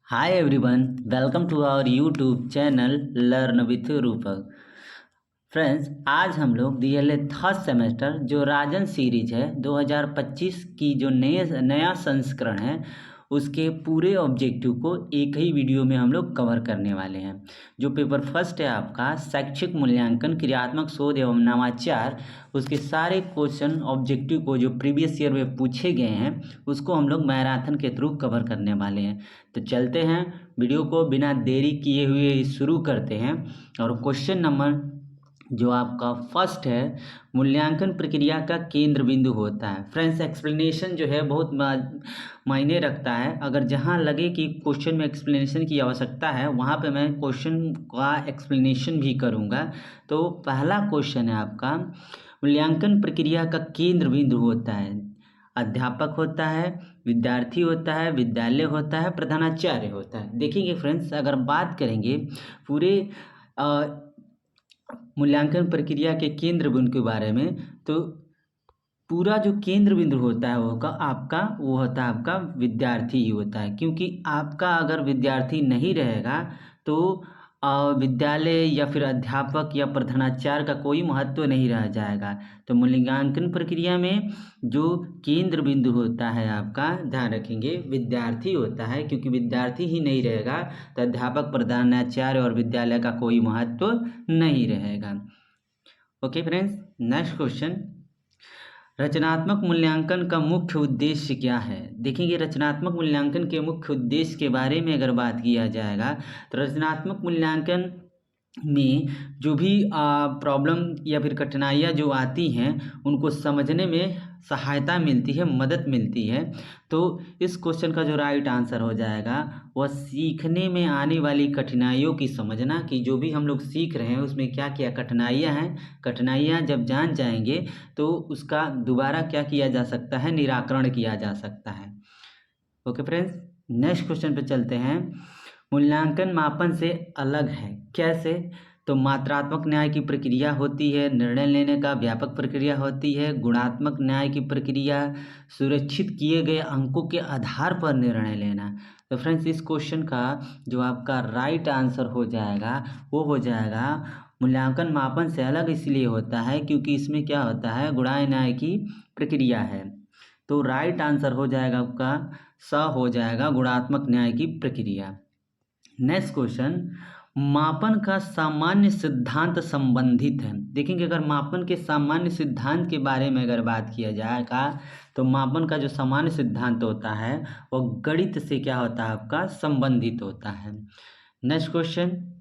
Hi everyone, welcome to our YouTube channel Learn with रूपक। Friends, आज हम लोग डीएलए थर्ड सेमेस्टर जो राजन सीरीज है 2025 की जो नया संस्करण है उसके पूरे ऑब्जेक्टिव को एक ही वीडियो में हम लोग कवर करने वाले हैं। जो पेपर फर्स्ट है आपका शैक्षिक मूल्यांकन क्रियात्मक शोध एवं नवाचार, उसके सारे क्वेश्चन ऑब्जेक्टिव को जो प्रीवियस ईयर में पूछे गए हैं उसको हम लोग मैराथन के थ्रू कवर करने वाले हैं। तो चलते हैं वीडियो को बिना देरी किए हुए शुरू करते हैं। और क्वेश्चन नंबर जो आपका फर्स्ट है, मूल्यांकन प्रक्रिया का केंद्र बिंदु होता है। फ्रेंड्स, एक्सप्लेनेशन जो है बहुत मायने रखता है। अगर जहाँ लगे कि क्वेश्चन में एक्सप्लेनेशन की आवश्यकता है वहाँ पे मैं क्वेश्चन का एक्सप्लेनेशन भी करूँगा। तो पहला क्वेश्चन है आपका, मूल्यांकन प्रक्रिया का केंद्र बिंदु होता है। अध्यापक होता है, विद्यार्थी होता है, विद्यालय होता है, प्रधानाचार्य होता है। देखेंगे फ्रेंड्स, अगर बात करेंगे पूरे मूल्यांकन प्रक्रिया के केंद्र बिंदु के बारे में, तो पूरा जो केंद्र बिंदु होता है वो होता है आपका विद्यार्थी ही होता है। क्योंकि आपका अगर विद्यार्थी नहीं रहेगा तो विद्यालय या फिर अध्यापक या प्रधानाचार्य का कोई महत्व नहीं रह जाएगा। तो मूल्यांकन प्रक्रिया में जो केंद्र बिंदु होता है आपका, ध्यान रखेंगे, विद्यार्थी होता है। क्योंकि विद्यार्थी ही नहीं रहेगा तो अध्यापक, प्रधानाचार्य और विद्यालय का कोई महत्व नहीं रहेगा। ओके फ्रेंड्स, नेक्स्ट क्वेश्चन, रचनात्मक मूल्यांकन का मुख्य उद्देश्य क्या है। देखेंगे, रचनात्मक मूल्यांकन के मुख्य उद्देश्य के बारे में अगर बात किया जाएगा तो रचनात्मक मूल्यांकन में जो भी प्रॉब्लम या फिर कठिनाइयाँ जो आती हैं उनको समझने में सहायता मिलती है, मदद मिलती है। तो इस क्वेश्चन का जो राइट आंसर हो जाएगा वह सीखने में आने वाली कठिनाइयों की समझना, कि जो भी हम लोग सीख रहे हैं उसमें क्या क्या कठिनाइयाँ हैं, कठिनाइयाँ जब जान जाएंगे तो उसका दोबारा क्या किया जा सकता है, निराकरण किया जा सकता है। ओके फ्रेंड्स, नेक्स्ट क्वेश्चन पे चलते हैं। मूल्यांकन मापन से अलग है कैसे। तो मात्रात्मक न्याय की प्रक्रिया होती है, निर्णय लेने का व्यापक प्रक्रिया होती है, गुणात्मक न्याय की प्रक्रिया, सुरक्षित किए गए अंकों के आधार पर निर्णय लेना। तो फ्रेंड्स, इस क्वेश्चन का जो आपका राइट आंसर हो जाएगा वो हो जाएगा, मूल्यांकन मापन से अलग इसलिए होता है क्योंकि इसमें क्या होता है, गुणात्मक न्याय की प्रक्रिया है। तो राइट आंसर हो जाएगा आपका हो जाएगा गुणात्मक न्याय की प्रक्रिया। नेक्स्ट क्वेश्चन, मापन का सामान्य सिद्धांत संबंधित है। देखेंगे, अगर मापन के सामान्य सिद्धांत के बारे में अगर बात किया जाएगा तो मापन का जो सामान्य सिद्धांत होता है वो गणित से क्या होता है, आपका संबंधित होता है। नेक्स्ट क्वेश्चन,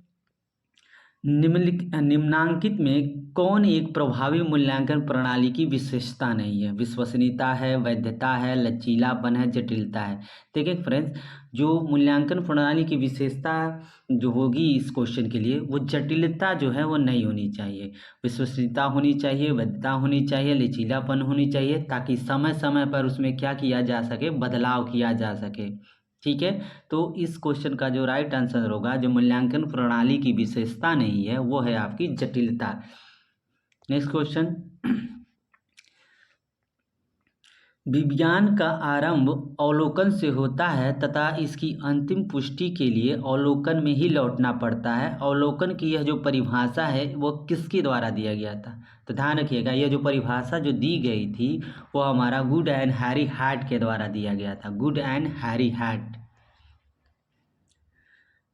निम्नांकित में कौन एक प्रभावी मूल्यांकन प्रणाली की विशेषता नहीं है। विश्वसनीयता है, वैधता है, लचीलापन है, जटिलता है। देखिए फ्रेंड्स, जो मूल्यांकन प्रणाली की विशेषता जो होगी इस क्वेश्चन के लिए, वो जटिलता जो है वो नहीं होनी चाहिए। विश्वसनीयता होनी चाहिए, वैधता होनी चाहिए, लचीलापन होनी चाहिए, ताकि समय समय पर उसमें क्या किया जा सके, बदलाव किया जा सके। ठीक है, तो इस क्वेश्चन का जो राइट आंसर होगा, जो मूल्यांकन प्रणाली की विशेषता नहीं है वो है आपकी जटिलता। नेक्स्ट क्वेश्चन, विज्ञान का आरंभ अवलोकन से होता है तथा इसकी अंतिम पुष्टि के लिए अवलोकन में ही लौटना पड़ता है। अवलोकन की यह जो परिभाषा है वो किसके द्वारा दिया गया था। तो ध्यान रखिएगा, यह जो परिभाषा जो दी गई थी वो हमारा गुड एंड हैरी हार्ट के द्वारा दिया गया था, गुड एंड हैरी हार्ट।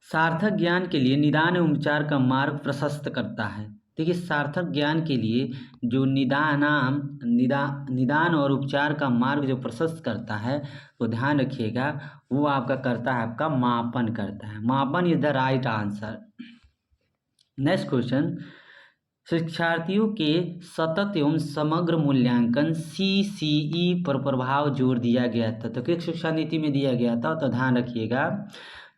सार्थक ज्ञान के लिए निदान एवं उपचार का मार्ग प्रशस्त करता है। देखिए, सार्थक ज्ञान के लिए जो निदान और उपचार का मार्ग जो प्रशस्त करता है, तो ध्यान रखिएगा वो आपका करता है, आपका मापन करता है। मापन is the right answer. Next question, शिक्षार्थियों के सतत एवं समग्र मूल्यांकन CCE पर प्रभाव जोर दिया गया था। तो किस शिक्षा नीति में दिया गया था, तो ध्यान रखिएगा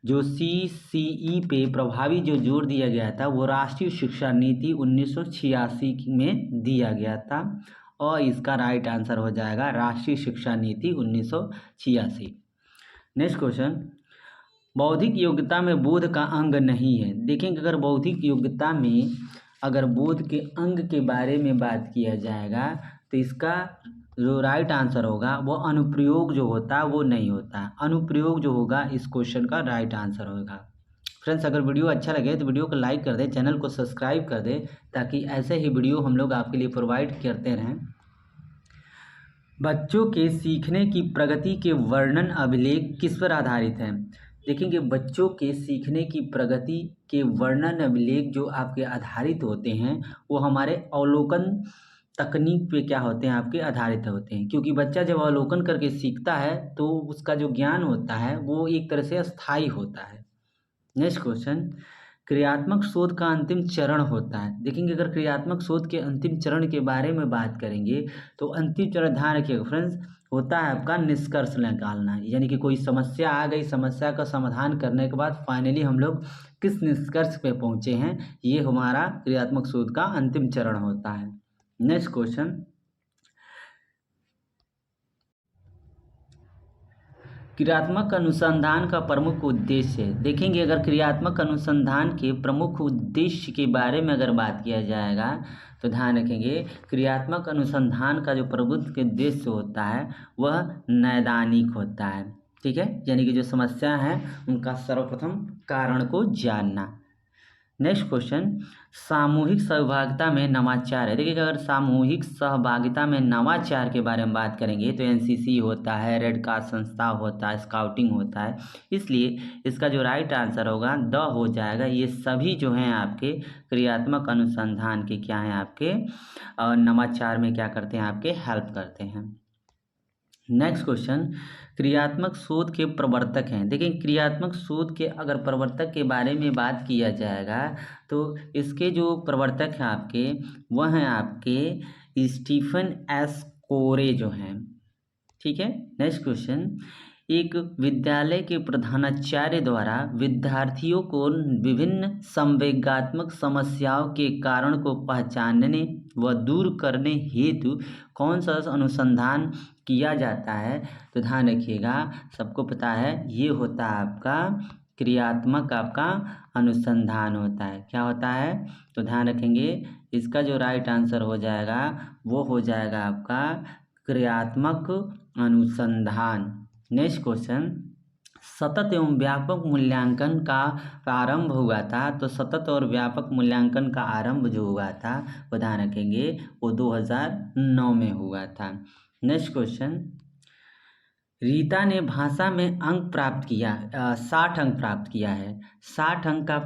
जो CCE पे प्रभावी जो जोर दिया गया था वो राष्ट्रीय शिक्षा नीति 1986 में दिया गया था। और इसका राइट आंसर हो जाएगा राष्ट्रीय शिक्षा नीति 1986। नेक्स्ट क्वेश्चन, बौद्धिक योग्यता में बोध का अंग नहीं है। देखेंगे, अगर बौद्धिक योग्यता में अगर बोध के अंग के बारे में बात किया जाएगा तो इसका जो राइट आंसर होगा वो अनुप्रयोग जो होता है वो नहीं होता है। अनुप्रयोग जो होगा इस क्वेश्चन का राइट आंसर होगा। फ्रेंड्स, अगर वीडियो अच्छा लगे तो वीडियो को लाइक कर दें, चैनल को सब्सक्राइब कर दें, ताकि ऐसे ही वीडियो हम लोग आपके लिए प्रोवाइड करते रहें। बच्चों के सीखने की प्रगति के वर्णन अभिलेख किस पर आधारित हैं? देखेंगे, बच्चों के सीखने की प्रगति के वर्णन अभिलेख जो आपके आधारित होते हैं वो हमारे अवलोकन तकनीक पे क्या होते हैं, आपके आधारित होते हैं। क्योंकि बच्चा जब अवलोकन करके सीखता है तो उसका जो ज्ञान होता है वो एक तरह से अस्थायी होता है। नेक्स्ट क्वेश्चन, क्रियात्मक शोध का अंतिम चरण होता है। देखेंगे, अगर क्रियात्मक शोध के अंतिम चरण के बारे में बात करेंगे तो अंतिम चरण ध्यान रखिएगा फ्रेंड्स, होता है आपका निष्कर्ष निकालना। यानी कि कोई समस्या आ गई, समस्या का समाधान करने के बाद फाइनली हम लोग किस निष्कर्ष पे पहुंचे हैं, ये हमारा क्रियात्मक शोध का अंतिम चरण होता है। नेक्स्ट क्वेश्चन, क्रियात्मक अनुसंधान का प्रमुख उद्देश्य है। देखेंगे, अगर क्रियात्मक अनुसंधान के प्रमुख उद्देश्य के बारे में अगर बात किया जाएगा तो ध्यान रखेंगे, क्रियात्मक अनुसंधान का जो प्रमुख उद्देश्य होता है वह नैदानिक होता है। ठीक है, यानी कि जो समस्या है उनका सर्वप्रथम कारण को जानना। नेक्स्ट क्वेश्चन, सामूहिक सहभागिता में नवाचार है। देखिए, अगर सामूहिक सहभागिता में नवाचार के बारे में बात करेंगे तो एनसीसी होता है, रेड क्रॉस संस्था होता है, स्काउटिंग होता है। इसलिए इसका जो राइट आंसर होगा द हो जाएगा। ये सभी जो हैं आपके क्रियात्मक अनुसंधान के क्या हैं, आपके नवाचार में क्या करते हैं, आपके हेल्प करते हैं। नेक्स्ट क्वेश्चन, क्रियात्मक शोध के प्रवर्तक हैं। देखिए, क्रियात्मक शोध के अगर प्रवर्तक के बारे में बात किया जाएगा तो इसके जो प्रवर्तक हैं आपके, वह हैं आपके स्टीफन एस कोरे जो हैं। ठीक है। नेक्स्ट क्वेश्चन, एक विद्यालय के प्रधानाचार्य द्वारा विद्यार्थियों को विभिन्न संवेगात्मक समस्याओं के कारण को पहचानने व दूर करने हेतु कौन सा अनुसंधान किया जाता है? तो ध्यान रखिएगा, सबको पता है ये होता है आपका क्रियात्मक आपका अनुसंधान होता है। क्या होता है? तो ध्यान रखेंगे, इसका जो राइट आंसर हो जाएगा वो हो जाएगा आपका क्रियात्मक अनुसंधान। नेक्स्ट क्वेश्चन, सतत एवं व्यापक मूल्यांकन का प्रारंभ हुआ था। तो सतत और व्यापक मूल्यांकन का आरंभ जो हुआ था वो ध्यान रखेंगे वो 2009 में हुआ था। नेक्स्ट क्वेश्चन, रीता ने भाषा में अंक प्राप्त किया 60 अंक प्राप्त किया है। 60 अंक का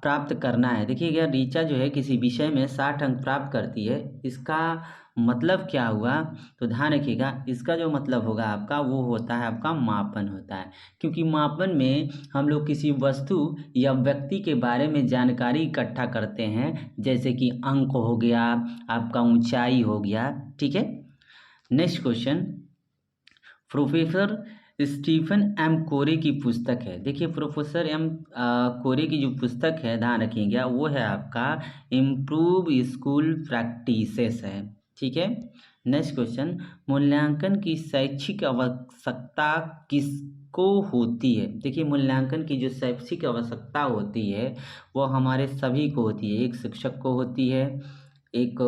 प्राप्त करना है। देखिए, अगर रीचा जो है किसी विषय में 60 अंक प्राप्त करती है, इसका मतलब क्या हुआ? तो ध्यान रखिएगा, इसका जो मतलब होगा आपका वो होता है आपका मापन होता है। क्योंकि मापन में हम लोग किसी वस्तु या व्यक्ति के बारे में जानकारी इकट्ठा करते हैं, जैसे कि अंक हो गया, आपका ऊंचाई हो गया। ठीक है। Next question, professor Stephen M Corey की पुस्तक है। देखिए, प्रोफेसर एम कोरे की जो पुस्तक है ध्यान रखिएगा वो है आपका इम्प्रूव स्कूल प्रैक्टिसेस है। ठीक है। नेक्स्ट क्वेश्चन, मूल्यांकन की शैक्षिक आवश्यकता किसको होती है? देखिए, मूल्यांकन की जो शैक्षिक आवश्यकता होती है वो हमारे सभी को होती है। एक शिक्षक को होती है, एक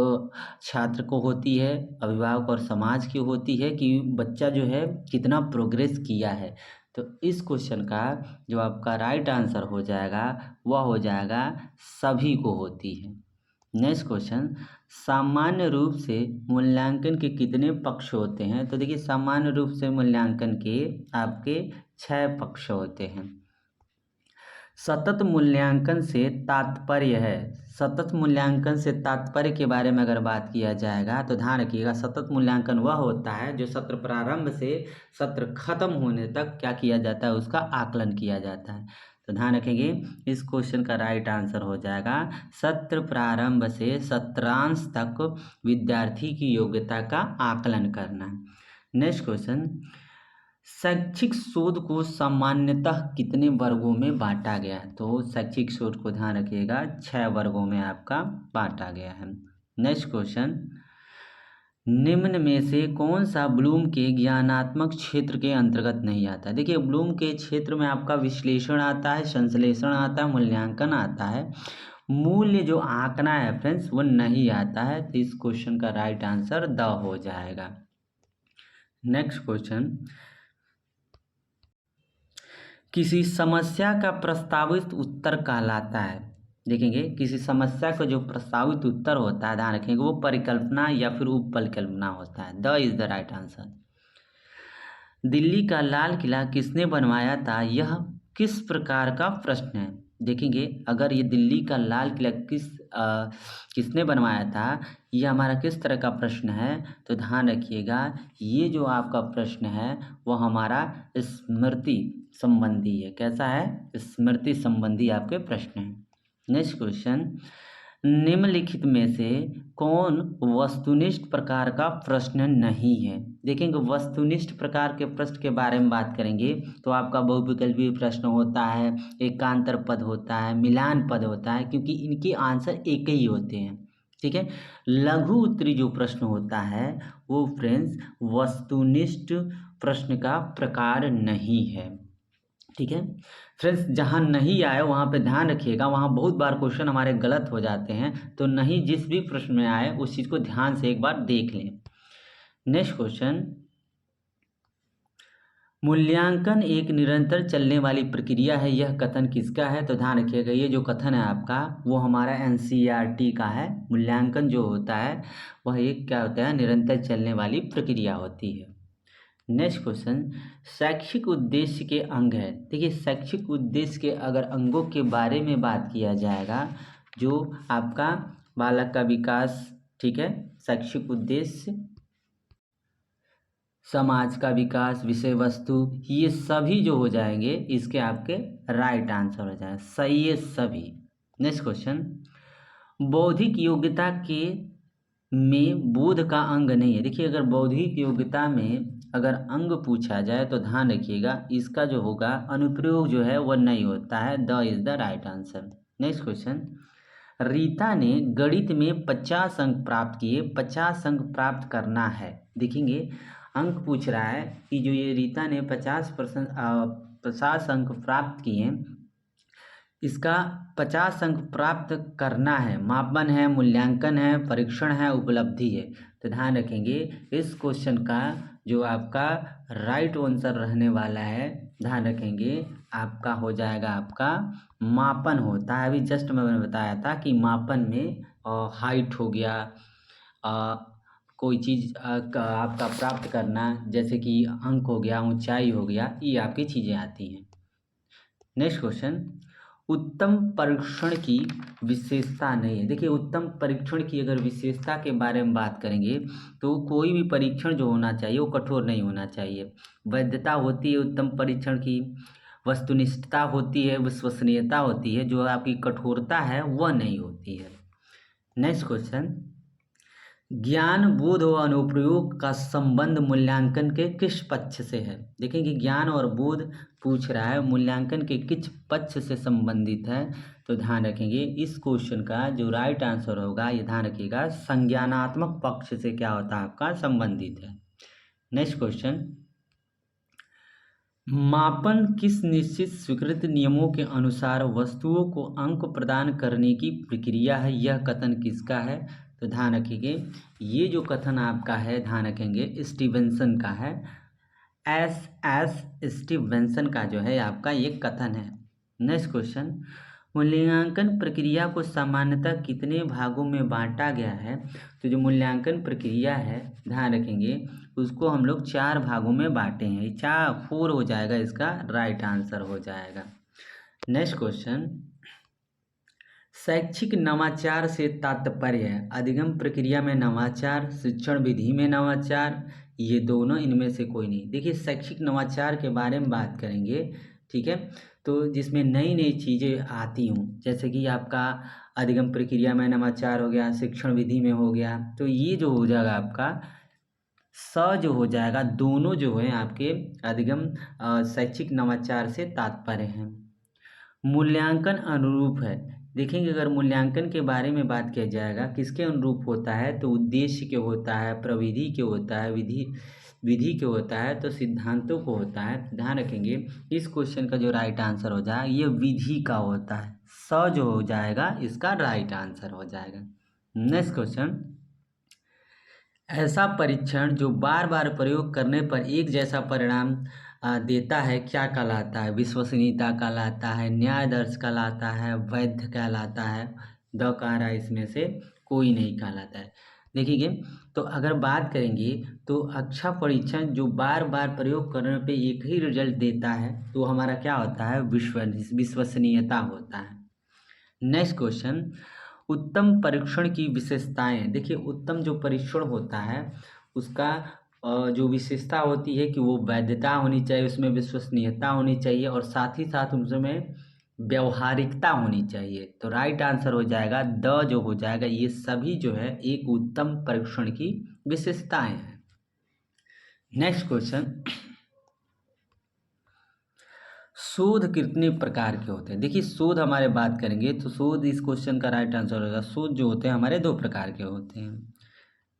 छात्र को होती है, अभिभावक और समाज की होती है कि बच्चा जो है कितना प्रोग्रेस किया है। तो इस क्वेश्चन का जो आपका राइट आंसर हो जाएगा वह हो जाएगा सभी को होती है। नेक्स्ट क्वेश्चन, सामान्य रूप से मूल्यांकन के कितने पक्ष होते हैं? तो देखिए, सामान्य रूप से मूल्यांकन के आपके 6 पक्ष होते हैं। सतत मूल्यांकन से तात्पर्य है, सतत मूल्यांकन से तात्पर्य के बारे में अगर बात किया जाएगा तो ध्यान रखिएगा, सतत मूल्यांकन वह होता है जो सत्र प्रारंभ से सत्र खत्म होने तक क्या किया जाता है, उसका आकलन किया जाता है। तो ध्यान रखेंगे, इस क्वेश्चन का राइट आंसर हो जाएगा सत्र प्रारंभ से सत्रांश तक विद्यार्थी की योग्यता का आकलन करना। नेक्स्ट क्वेश्चन, शैक्षिक शोध को सामान्यतः कितने वर्गों में बांटा गया है? तो शैक्षिक शोध को ध्यान रखिएगा 6 वर्गों में आपका बांटा गया है। नेक्स्ट क्वेश्चन, निम्न में से कौन सा ब्लूम के ज्ञानात्मक क्षेत्र के अंतर्गत नहीं आता? देखिए, ब्लूम के क्षेत्र में आपका विश्लेषण आता है, संश्लेषण आता है, मूल्यांकन आता है। मूल्य जो आंकना है फ्रेंड्स वो नहीं आता है, तो इस क्वेश्चन का राइट आंसर द हो जाएगा। नेक्स्ट क्वेश्चन, किसी समस्या का प्रस्तावित उत्तर कहलाता है। देखेंगे किसी समस्या का जो प्रस्तावित उत्तर होता है, ध्यान रखेंगे वो परिकल्पना या फिर उप परिकल्पना होता है। The is the right answer. Delhi का लाल किला किसने बनवाया था, यह किस प्रकार का प्रश्न है। देखेंगे अगर ये दिल्ली का लाल किला किसने बनवाया था, ये हमारा किस तरह का प्रश्न है, तो ध्यान रखिएगा ये जो आपका प्रश्न है वो हमारा स्मृति संबंधी है। कैसा है, स्मृति संबंधी आपके प्रश्न हैं। नेक्स्ट क्वेश्चन, निम्नलिखित में से कौन वस्तुनिष्ठ प्रकार का प्रश्न नहीं है। देखेंगे वस्तुनिष्ठ प्रकार के प्रश्न के बारे में बात करेंगे तो आपका बहुविकल्पीय प्रश्न होता है, एकांतर पद होता है, मिलान पद होता है, क्योंकि इनके आंसर एक ही होते हैं। ठीक है, लघु उत्तरी जो प्रश्न होता है वो फ्रेंड्स वस्तुनिष्ठ प्रश्न का प्रकार नहीं है। ठीक है फ्रेंड्स, जहाँ नहीं आए वहाँ पे ध्यान रखिएगा, वहाँ बहुत बार क्वेश्चन हमारे गलत हो जाते हैं, तो नहीं जिस भी प्रश्न में आए उस चीज़ को ध्यान से एक बार देख लें। नेक्स्ट क्वेश्चन, मूल्यांकन एक निरंतर चलने वाली प्रक्रिया है, यह कथन किसका है। तो ध्यान रखिएगा ये जो कथन है आपका वो हमारा एनसीईआरटी का है। मूल्यांकन जो होता है वह एक क्या होता है, निरंतर चलने वाली प्रक्रिया होती है। नेक्स्ट क्वेश्चन, शैक्षिक उद्देश्य के अंग है। देखिए शैक्षिक उद्देश्य के अगर अंगों के बारे में बात किया जाएगा, जो आपका बालक का विकास, ठीक है, शैक्षिक उद्देश्य, समाज का विकास, विषय वस्तु, ये सभी जो हो जाएंगे इसके आपके राइट आंसर हो जाए, सही है सभी। नेक्स्ट क्वेश्चन, बौद्धिक योग्यता के में बोध का अंग नहीं है। देखिए अगर बौद्धिक योग्यता में अगर अंग पूछा जाए तो ध्यान रखिएगा इसका जो होगा अनुप्रयोग जो है वह नहीं होता है। The is the right answer. Next question, Rita ने गणित में 50 अंक प्राप्त किए, 50 अंक प्राप्त करना है। देखेंगे अंक पूछ रहा है कि जो ये रीता ने 50 अंक प्राप्त किए, इसका 50 अंक प्राप्त करना है, मापन है, मूल्यांकन है, परीक्षण है, उपलब्धि है। तो ध्यान रखेंगे इस क्वेश्चन का जो आपका राइट आंसर रहने वाला है, ध्यान रखेंगे आपका हो जाएगा आपका मापन होता है। अभी जस्ट मैंने बताया था कि मापन में हाइट हो गया, कोई चीज़ आपका प्राप्त करना, जैसे कि अंक हो गया, ऊंचाई हो गया, ये आपकी चीज़ें आती हैं। नेक्स्ट क्वेश्चन, उत्तम परीक्षण की विशेषता नहीं है। देखिए उत्तम परीक्षण की अगर विशेषता के बारे में बात करेंगे तो कोई भी परीक्षण जो होना चाहिए वो कठोर नहीं होना चाहिए। वैधता होती है उत्तम परीक्षण की, वस्तुनिष्ठता होती है, विश्वसनीयता होती है, जो आपकी कठोरता है वह नहीं होती है। नेक्स्ट क्वेश्चन, ज्ञान, बोध और अनुप्रयोग का संबंध मूल्यांकन के किस पक्ष से है। देखेंगे ज्ञान और बोध पूछ रहा है, मूल्यांकन के किस पक्ष से संबंधित है। तो ध्यान रखेंगे इस क्वेश्चन का जो राइट आंसर होगा, ये ध्यान रखिएगा संज्ञानात्मक पक्ष से क्या होता है आपका संबंधित है। नेक्स्ट क्वेश्चन, मापन किस निश्चित स्वीकृत नियमों के अनुसार वस्तुओं को अंक प्रदान करने की प्रक्रिया है, यह कथन किसका है। तो ध्यान रखिए ये जो कथन आपका है, ध्यान रखेंगे स्टीवेंसन का है। एस स्टीवेंसन का जो है आपका ये कथन है। नेक्स्ट क्वेश्चन, मूल्यांकन प्रक्रिया को सामान्यतः कितने भागों में बांटा गया है। तो जो मूल्यांकन प्रक्रिया है ध्यान रखेंगे उसको हम लोग 4 भागों में बांटे हैं, 4 हो जाएगा, इसका राइट आंसर हो जाएगा। नेक्स्ट क्वेश्चन, शैक्षिक नवाचार से तात्पर्य है अधिगम प्रक्रिया में नवाचार, शिक्षण विधि में नवाचार, ये दोनों, इनमें से कोई नहीं। देखिए शैक्षिक नवाचार के बारे में बात करेंगे, ठीक है, तो जिसमें नई नई चीज़ें आती हों, जैसे कि आपका अधिगम प्रक्रिया में नवाचार हो गया, शिक्षण विधि में हो गया, तो ये जो हो जाएगा आपका जो हो जाएगा, दोनों जो है आपके अधिगम शैक्षिक नवाचार से तात्पर्य हैं। मूल्यांकन अनुरूप है। देखेंगे अगर मूल्यांकन के बारे में बात किया जाएगा किसके अनुरूप होता है, तो उद्देश्य के होता है, प्रविधि के होता है, विधि के होता है, तो सिद्धांतों को होता है। ध्यान रखेंगे इस क्वेश्चन का जो राइट आंसर हो जाए ये विधि का होता है, स जो हो जाएगा इसका राइट आंसर हो जाएगा। नेक्स्ट क्वेश्चन, ऐसा परीक्षण जो बार बार प्रयोग करने पर एक जैसा परिणाम देता है क्या कहलाता है? विश्वसनीयता कहलाता है, न्यायदर्श कहलाता है, वैध कहलाता है। द कह रहा है इसमें से कोई नहीं कहलाता है। देखिए, तो अगर बात करेंगे तो अच्छा परीक्षण जो बार बार प्रयोग करने पे एक ही रिजल्ट देता है तो हमारा क्या होता है? विश्वसनीयता होता है। नेक्स्ट क्वेश्चन, उत्तम परीक्षण की विशेषताएं। देखिए, उत्तम जो परीक्षण होता है उसका जो विशेषता होती है कि वो वैधता होनी चाहिए, उसमें विश्वसनीयता होनी चाहिए और साथ ही साथ उसमें व्यवहारिकता होनी चाहिए। तो राइट आंसर हो जाएगा द जो हो जाएगा। ये सभी जो है एक उत्तम परीक्षण की विशेषताएं हैं। नेक्स्ट क्वेश्चन, शोध कितने प्रकार के होते हैं? देखिए, शोध हमारे बात करेंगे तो शोध इस क्वेश्चन का राइट आंसर होगा। शोध जो होते हैं हमारे दो प्रकार के होते हैं।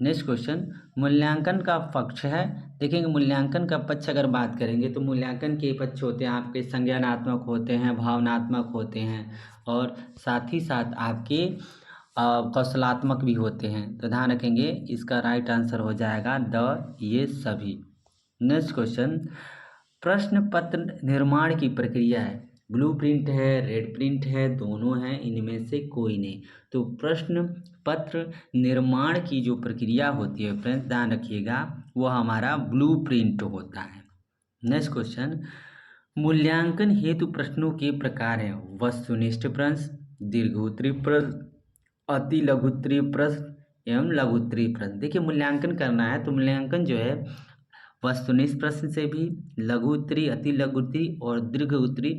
नेक्स्ट क्वेश्चन, मूल्यांकन का पक्ष है। देखेंगे, मूल्यांकन का पक्ष अगर बात करेंगे तो मूल्यांकन के पक्ष होते हैं आपके संज्ञानात्मक होते हैं, भावनात्मक होते हैं और साथ ही साथ आपके कौशलात्मक भी होते हैं। तो ध्यान रखेंगे इसका राइट आंसर हो जाएगा द ये सभी। नेक्स्ट क्वेश्चन, प्रश्न पत्र निर्माण की प्रक्रिया है। ब्लू प्रिंट है, रेड प्रिंट है, दोनों हैं, इनमें से कोई नहीं। तो प्रश्न पत्र निर्माण की जो प्रक्रिया होती है फ्रेंड्स ध्यान रखिएगा वो हमारा ब्लू प्रिंट होता है। नेक्स्ट क्वेश्चन, मूल्यांकन हेतु प्रश्नों के प्रकार हैं। वस्तुनिष्ठ प्रश्न, दीर्घोत्तरीय प्रश्न, अति लघुत्तरीय प्रश्न एवं लघुत्तरीय प्रश्न। देखिए, मूल्यांकन करना है तो मूल्यांकन जो है वस्तुनिष्ठ प्रश्न से भी, लघु उत्तरी, अति लघु उत्तरी और दीर्घ उत्तरी,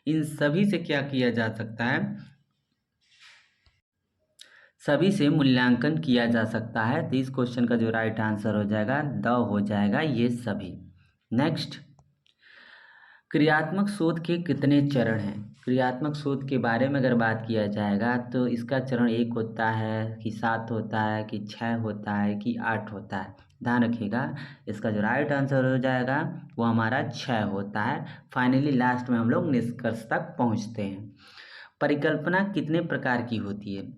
इन सभी से क्या किया जा सकता है? सभी से मूल्यांकन किया जा सकता है। तो इस क्वेश्चन का जो राइट आंसर हो जाएगा द हो जाएगा ये सभी। नेक्स्ट, क्रियात्मक शोध के कितने चरण हैं? क्रियात्मक शोध के बारे में अगर बात किया जाएगा तो इसका चरण 1 होता है कि 7 होता है कि 6 होता है कि 8 होता है। ध्यान रखिएगा इसका जो राइट आंसर हो जाएगा वो हमारा 6 होता है। फाइनली लास्ट में हम लोग निष्कर्ष तक पहुंचते हैं। परिकल्पना कितने प्रकार की होती है?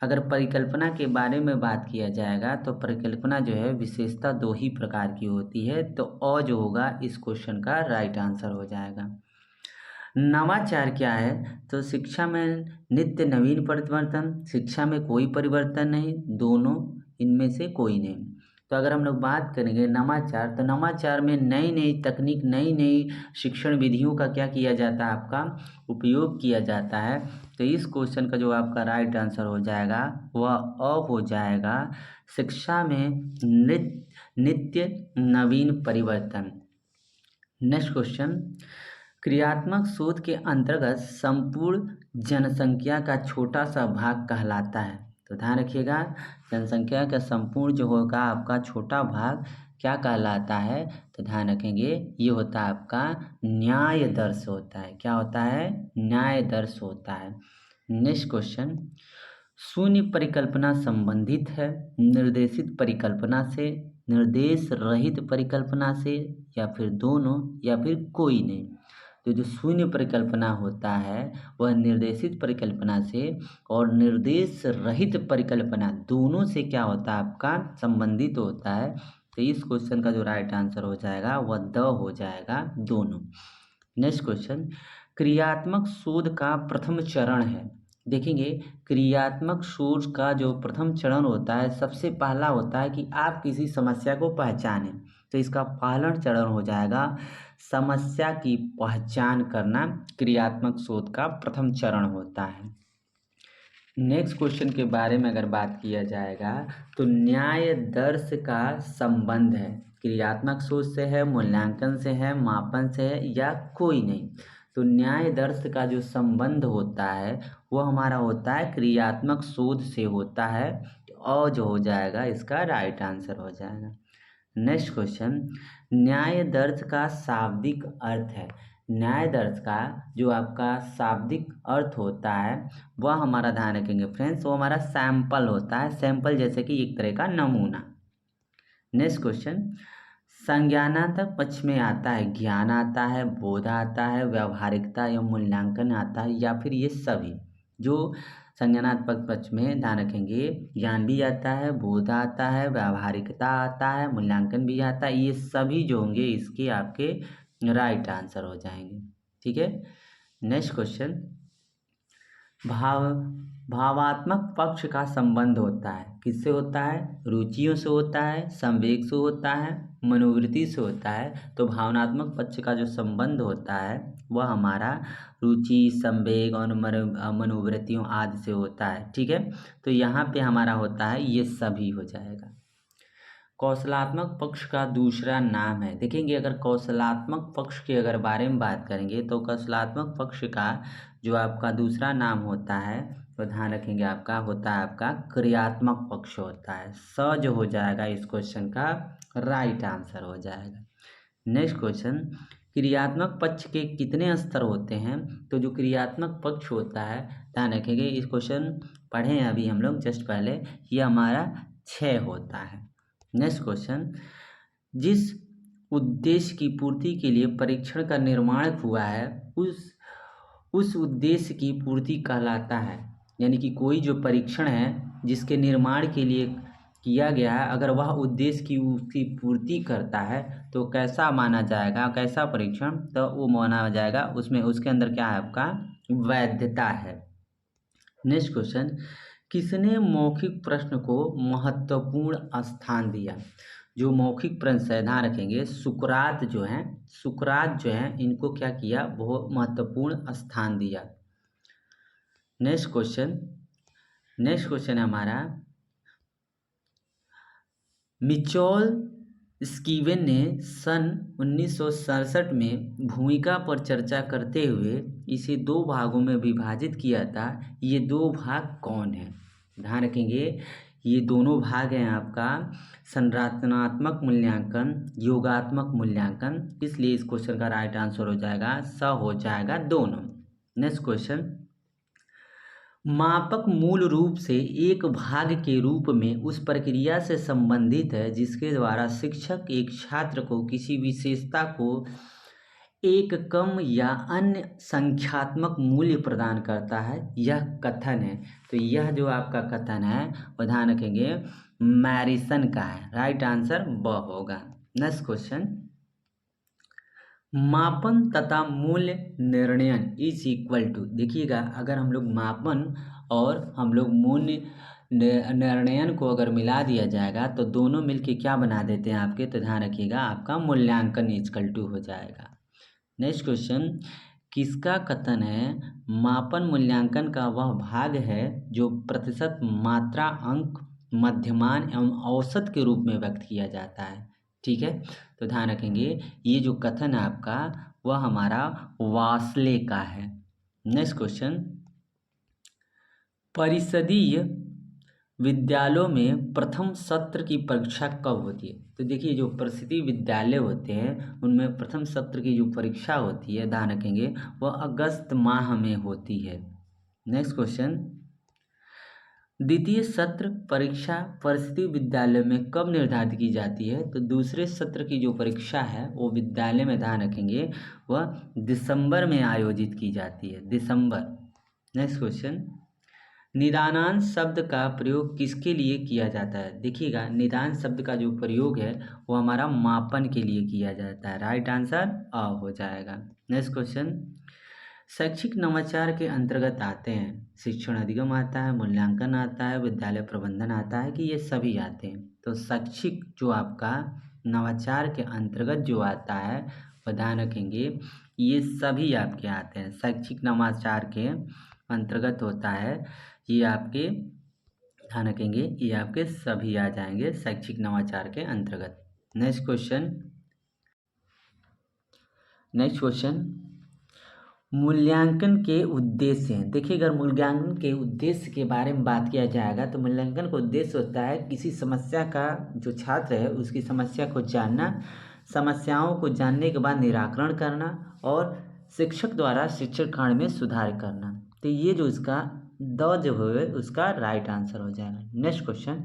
अगर परिकल्पना के बारे में बात किया जाएगा तो परिकल्पना जो है विशेषता 2 ही प्रकार की होती है। तो अ जो होगा इस क्वेश्चन का राइट आंसर हो जाएगा। नवाचार क्या है? तो शिक्षा में नित्य नवीन परिवर्तन, शिक्षा में कोई परिवर्तन नहीं, दोनों इनमें से कोई नहीं। तो अगर हम लोग बात करेंगे नवाचार तो नवाचार में नई नई तकनीक, नई नई शिक्षण विधियों का क्या किया जाता है? आपका उपयोग किया जाता है। तो इस क्वेश्चन का जो आपका राइट आंसर हो जाएगा वह अ हो जाएगा। शिक्षा में नित्य नवीन परिवर्तन। नेक्स्ट क्वेश्चन, क्रियात्मक शोध के अंतर्गत संपूर्ण जनसंख्या का छोटा सा भाग कहलाता है। तो ध्यान रखिएगा जनसंख्या का संपूर्ण जो होगा आपका छोटा भाग क्या कहलाता है? तो ध्यान रखेंगे ये होता है आपका न्याय दर्श होता है। क्या होता है? न्याय दर्श होता है। नेक्स्ट क्वेश्चन, शून्य परिकल्पना संबंधित है निर्देशित परिकल्पना से, निर्देश रहित परिकल्पना से, या फिर दोनों, या फिर कोई नहीं। तो जो शून्य परिकल्पना होता है वह निर्देशित परिकल्पना से और निर्देश रहित परिकल्पना दोनों से क्या होता है? आपका संबंधित होता है। तो इस क्वेश्चन का जो राइट आंसर हो जाएगा वह द हो जाएगा, दोनों। नेक्स्ट क्वेश्चन, क्रियात्मक शोध का प्रथम चरण है। देखेंगे क्रियात्मक शोध का जो प्रथम चरण होता है सबसे पहला होता है कि आप किसी समस्या को पहचानें। तो इसका पहला चरण हो जाएगा समस्या की पहचान करना, क्रियात्मक शोध का प्रथम चरण होता है। नेक्स्ट क्वेश्चन के बारे में अगर बात किया जाएगा तो न्याय दर्श का संबंध है क्रियात्मक शोध से है, मूल्यांकन से है, मापन से है, या कोई नहीं। तो न्याय दर्श का जो संबंध होता है वो हमारा होता है क्रियात्मक शोध से होता है। और जो हो जाएगा इसका राइट आंसर हो जाएगा। नेक्स्ट क्वेश्चन, न्याय दर्श का शाब्दिक अर्थ है। न्याय दर्श का जो आपका शाब्दिक अर्थ होता है वह हमारा ध्यान रखेंगे फ्रेंड्स वो हमारा सैंपल होता है। सैंपल जैसे कि एक तरह का नमूना। नेक्स्ट क्वेश्चन, संज्ञानात्मक पक्ष में आता है ज्ञान आता है, बोध आता है, व्यावहारिकता या मूल्यांकन आता है, या फिर ये सभी। जो संज्ञानात्मक पक्ष में ध्यान रखेंगे, ज्ञान भी आता है, बोध आता है, व्यावहारिकता आता है, मूल्यांकन भी आता है, ये सभी जो होंगे इसके आपके राइट आंसर हो जाएंगे। ठीक है। नेक्स्ट क्वेश्चन, भावात्मक पक्ष का संबंध होता है, किससे होता है? रुचियों से होता है, संवेग से होता है, मनोवृत्ति से होता है। तो भावनात्मक पक्ष का जो संबंध होता है वह हमारा रुचि, संवेग और मनोवृत्तियों आदि से होता है। ठीक है। तो यहाँ पे हमारा होता है ये सभी हो जाएगा। कौशलात्मक पक्ष का दूसरा नाम है, देखेंगे अगर कौशलात्मक पक्ष के अगर बारे में बात करेंगे तो कौशलात्मक पक्ष का जो आपका दूसरा नाम होता है तो ध्यान रखेंगे आपका होता है आपका क्रियात्मक पक्ष होता है। स जो हो जाएगा इस क्वेश्चन का राइट आंसर हो जाएगा। नेक्स्ट क्वेश्चन, क्रियात्मक पक्ष के कितने स्तर होते हैं? तो जो क्रियात्मक पक्ष होता है ध्यान रखेंगे, इस क्वेश्चन पढ़े हैं अभी हम लोग जस्ट पहले, ये हमारा 6 होता है। नेक्स्ट क्वेश्चन, जिस उद्देश्य की पूर्ति के लिए परीक्षण का निर्माण हुआ है उस उद्देश्य की पूर्ति कहलाता है। यानी कि कोई जो परीक्षण है जिसके निर्माण के लिए किया गया है, अगर वह उद्देश्य की उसकी पूर्ति करता है तो कैसा माना जाएगा, कैसा परीक्षण? तो वो माना जाएगा उसमें उसके अंदर क्या है आपका वैधता है। नेक्स्ट क्वेश्चन, किसने मौखिक प्रश्न को महत्वपूर्ण स्थान दिया? जो मौखिक प्रश्न है ध्यान रखेंगे, सुकरात जो है इनको क्या किया, बहुत महत्वपूर्ण स्थान दिया। नेक्स्ट क्वेश्चन है हमारा, मिचोल स्कीवेन ने सन 1967 में भूमिका पर चर्चा करते हुए इसे 2 भागों में विभाजित किया था। ये 2 भाग कौन है? ध्यान रखेंगे ये दोनों भाग हैं आपका संरचनात्मक मूल्यांकन, योगात्मक मूल्यांकन, इसलिए इस क्वेश्चन का राइट आंसर हो जाएगा स हो जाएगा दोनों। नेक्स्ट क्वेश्चन, मापक मूल रूप से एक भाग के रूप में उस प्रक्रिया से संबंधित है जिसके द्वारा शिक्षक एक छात्र को किसी विशेषता को एक कम या अन्य संख्यात्मक मूल्य प्रदान करता है, यह कथन है। तो यह जो आपका कथन है वो ध्यान रखेंगे मैरिसन का है, राइट आंसर ब होगा। नेक्स्ट क्वेश्चन, मापन तथा मूल्य निर्णयन इज इक्वल टू, देखिएगा अगर हम लोग मापन और हम लोग मूल्य निर्णयन को अगर मिला दिया जाएगा तो दोनों मिलके क्या बना देते हैं आपके, तो ध्यान रखिएगा आपका मूल्यांकन इक्वल टू हो जाएगा। नेक्स्ट क्वेश्चन, किसका कथन है मापन मूल्यांकन का वह भाग है जो प्रतिशत, मात्रा, अंक, मध्यमान एवं औसत के रूप में व्यक्त किया जाता है। ठीक है। तो ध्यान रखेंगे ये जो कथन है आपका वह हमारा वासले का है। नेक्स्ट क्वेश्चन, परिषदीय विद्यालयों में प्रथम सत्र की परीक्षा कब होती है? तो देखिए जो परिषदीय विद्यालय होते हैं उनमें प्रथम सत्र की जो परीक्षा होती है ध्यान रखेंगे वह अगस्त माह में होती है। नेक्स्ट क्वेश्चन, द्वितीय सत्र परीक्षा परिषदीय विद्यालय में कब निर्धारित की जाती है? तो दूसरे सत्र की जो परीक्षा है वो विद्यालय में ध्यान रखेंगे वह दिसंबर में आयोजित की जाती है, दिसंबर। नेक्स्ट क्वेश्चन, निदानांश शब्द का प्रयोग किसके लिए किया जाता है? देखिएगा निदान शब्द का जो प्रयोग है वो हमारा मापन के लिए किया जाता है, राइट आंसर अ हो जाएगा। नेक्स्ट क्वेश्चन, शैक्षिक नवाचार के अंतर्गत आते हैं शिक्षण अधिगम आता है, मूल्यांकन आता है, विद्यालय प्रबंधन आता है कि ये सभी आते हैं? तो शैक्षिक जो आपका नवाचार के अंतर्गत जो आता है वह ध्यान रखेंगे ये सभी आपके आते हैं, शैक्षिक नवाचार के अंतर्गत होता है ये आपके ध्यान रखेंगे ये आपके सभी आ जाएंगे शैक्षिक नवाचार के अंतर्गत। नेक्स्ट क्वेश्चन, मूल्यांकन के उद्देश्य हैं। देखिए अगर मूल्यांकन के उद्देश्य के बारे में बात किया जाएगा तो मूल्यांकन का उद्देश्य होता है किसी समस्या का जो छात्र है उसकी समस्या को जानना, समस्याओं को जानने के बाद निराकरण करना और शिक्षक द्वारा शिक्षण कांड में सुधार करना। तो ये जो इसका द जो है उसका राइट आंसर हो जाएगा। नेक्स्ट क्वेश्चन,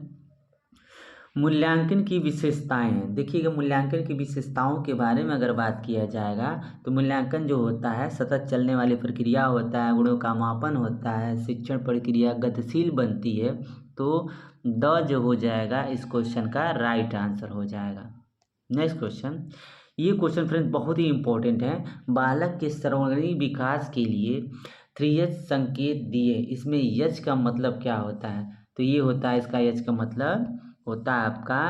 मूल्यांकन की विशेषताएं हैं। देखिएगा, मूल्यांकन की विशेषताओं के बारे में अगर बात किया जाएगा तो मूल्यांकन जो होता है सतत चलने वाली प्रक्रिया होता है, गुणों का मापन होता है, शिक्षण प्रक्रिया गतिशील बनती है। तो द जो हो जाएगा इस क्वेश्चन का राइट आंसर हो जाएगा। नेक्स्ट क्वेश्चन, ये क्वेश्चन फ्रेंड्स बहुत ही इंपॉर्टेंट है। बालक के सर्वांगीण विकास के लिए 3H संकेत दिए, इसमें यच का मतलब क्या होता है? तो ये होता है, इसका यच का मतलब होता है आपका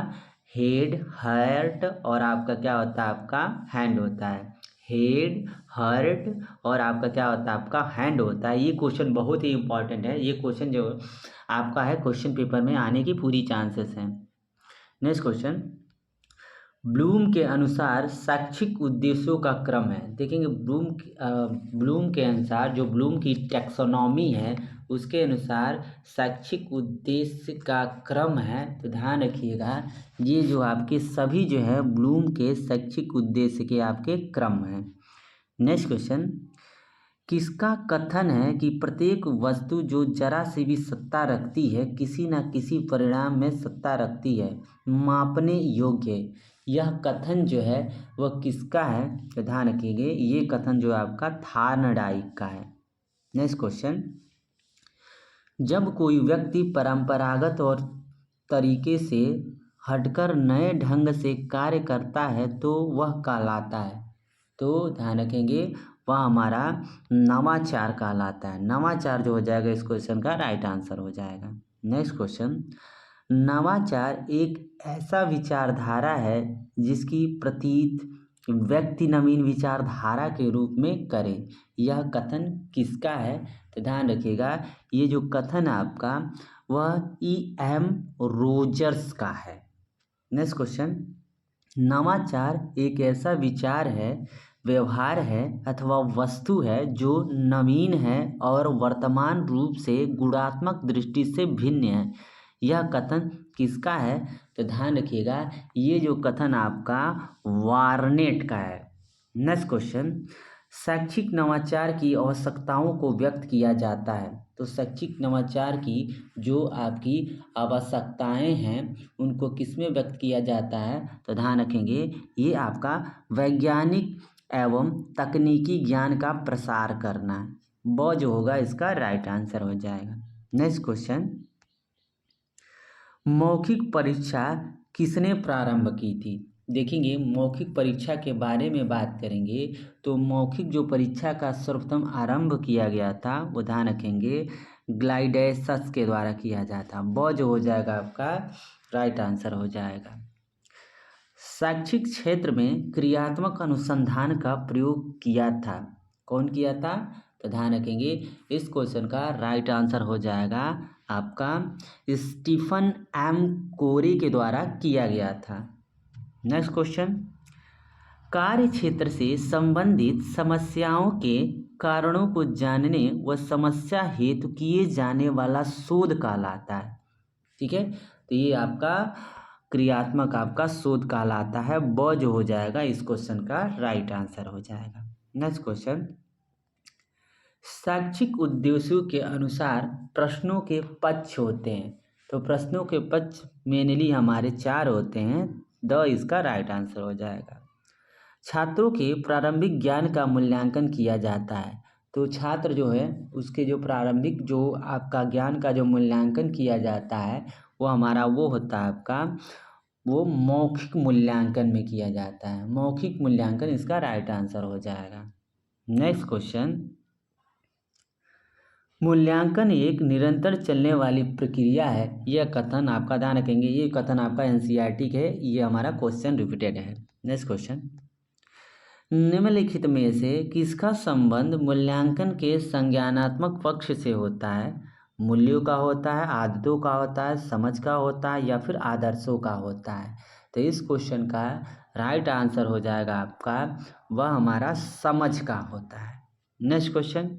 हेड, हार्ट, और आपका क्या होता है आपका हैंड होता है। हेड, हार्ट और आपका क्या होता है आपका हैंड होता है। ये क्वेश्चन बहुत ही इंपॉर्टेंट है। ये क्वेश्चन जो आपका है क्वेश्चन पेपर में आने की पूरी चांसेस हैं। नेक्स्ट क्वेश्चन, ब्लूम के अनुसार शैक्षिक उद्देश्यों का क्रम है। देखेंगे ब्लूम के अनुसार, जो ब्लूम की टैक्सोनॉमी है उसके अनुसार शैक्षिक उद्देश्य का क्रम है। तो ध्यान रखिएगा, ये जो आपके सभी जो है ब्लूम के शैक्षिक उद्देश्य के आपके क्रम हैं। नेक्स्ट क्वेश्चन, किसका कथन है कि प्रत्येक वस्तु जो जरा सी भी सत्ता रखती है किसी न किसी परिणाम में सत्ता रखती है, मापने योग्य है। यह कथन जो है वह किसका है? तो ध्यान रखिएगा, ये कथन जो है आपका थार्नडाइक का है। नेक्स्ट क्वेश्चन, जब कोई व्यक्ति परंपरागत और तरीके से हटकर नए ढंग से कार्य करता है तो वह कहलाता है। तो ध्यान रखेंगे, वह हमारा नवाचार कहलाता है। नवाचार जो हो जाएगा इस क्वेश्चन का राइट आंसर हो जाएगा। नेक्स्ट क्वेश्चन, नवाचार एक ऐसा विचारधारा है जिसकी प्रतीत व्यक्ति नवीन विचारधारा के रूप में करे। यह कथन किसका है? तो ध्यान रखिएगा, ये जो कथन है आपका वह E.M. रोजर्स का है। नेक्स्ट क्वेश्चन, नवाचार एक ऐसा विचार है, व्यवहार है अथवा वस्तु है जो नवीन है और वर्तमान रूप से गुणात्मक दृष्टि से भिन्न है। यह कथन किसका है? तो ध्यान रखिएगा, ये जो कथन आपका वार्नेट का है। नेक्स्ट क्वेश्चन, शैक्षिक नवाचार की आवश्यकताओं को व्यक्त किया जाता है। तो शैक्षिक नवाचार की जो आपकी आवश्यकताएं हैं उनको किसमें व्यक्त किया जाता है? तो ध्यान रखेंगे, ये आपका वैज्ञानिक एवं तकनीकी ज्ञान का प्रसार करना है। वो जो होगा इसका राइट आंसर हो जाएगा। नेक्स्ट क्वेश्चन, मौखिक परीक्षा किसने प्रारंभ की थी? देखेंगे, मौखिक परीक्षा के बारे में बात करेंगे तो मौखिक जो परीक्षा का सर्वप्रथम आरंभ किया गया था वो ध्यान रखेंगे ग्लाइडेसस के द्वारा किया जाता। वो जो हो जाएगा आपका राइट आंसर हो जाएगा। शैक्षिक क्षेत्र में क्रियात्मक अनुसंधान का प्रयोग किया था, कौन किया था? तो ध्यान रखेंगे, इस क्वेश्चन का राइट आंसर हो जाएगा आपका स्टीफन एम कोरी के द्वारा किया गया था। नेक्स्ट क्वेश्चन, कार्य क्षेत्र से संबंधित समस्याओं के कारणों को जानने व समस्या हेतु किए जाने वाला शोध कहलाता है। ठीक है, तो ये आपका क्रियात्मक आपका शोध कहलाता है। वो जो हो जाएगा इस क्वेश्चन का राइट आंसर हो जाएगा। नेक्स्ट क्वेश्चन, शैक्षिक उद्देश्यों के अनुसार प्रश्नों के पक्ष होते हैं। तो प्रश्नों के पक्ष मेनली हमारे 4 होते हैं। द इसका राइट आंसर हो जाएगा। छात्रों के प्रारंभिक ज्ञान का मूल्यांकन किया जाता है। तो छात्र जो है उसके जो प्रारंभिक जो आपका ज्ञान का जो मूल्यांकन किया जाता है वो हमारा वो होता है आपका वो मौखिक मूल्यांकन में किया जाता है। मौखिक मूल्यांकन इसका राइट आंसर हो जाएगा। नेक्स्ट क्वेश्चन, मूल्यांकन एक निरंतर चलने वाली प्रक्रिया है। यह कथन आपका ध्यान रखेंगे, ये कथन आपका NCERT है, ये हमारा क्वेश्चन रिपीटेड है। नेक्स्ट क्वेश्चन, निम्नलिखित में से किसका संबंध मूल्यांकन के संज्ञानात्मक पक्ष से होता है? मूल्यों का होता है, आदतों का होता है, समझ का होता है या फिर आदर्शों का होता है? तो इस क्वेश्चन का राइट आंसर हो जाएगा आपका वह हमारा समझ का होता है। नेक्स्ट क्वेश्चन,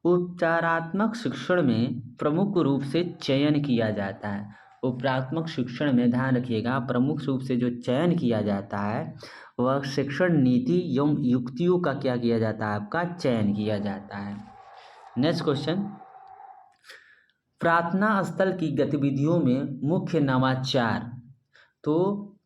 उपचारात्मक शिक्षण में प्रमुख रूप से चयन किया जाता है। उपचारात्मक शिक्षण में ध्यान रखिएगा प्रमुख रूप से जो चयन किया जाता है वह शिक्षण नीति एवं युक्तियों का क्या किया जाता है? आपका चयन किया जाता है। नेक्स्ट क्वेश्चन, प्रार्थना स्थल की गतिविधियों में मुख्य नवाचार तो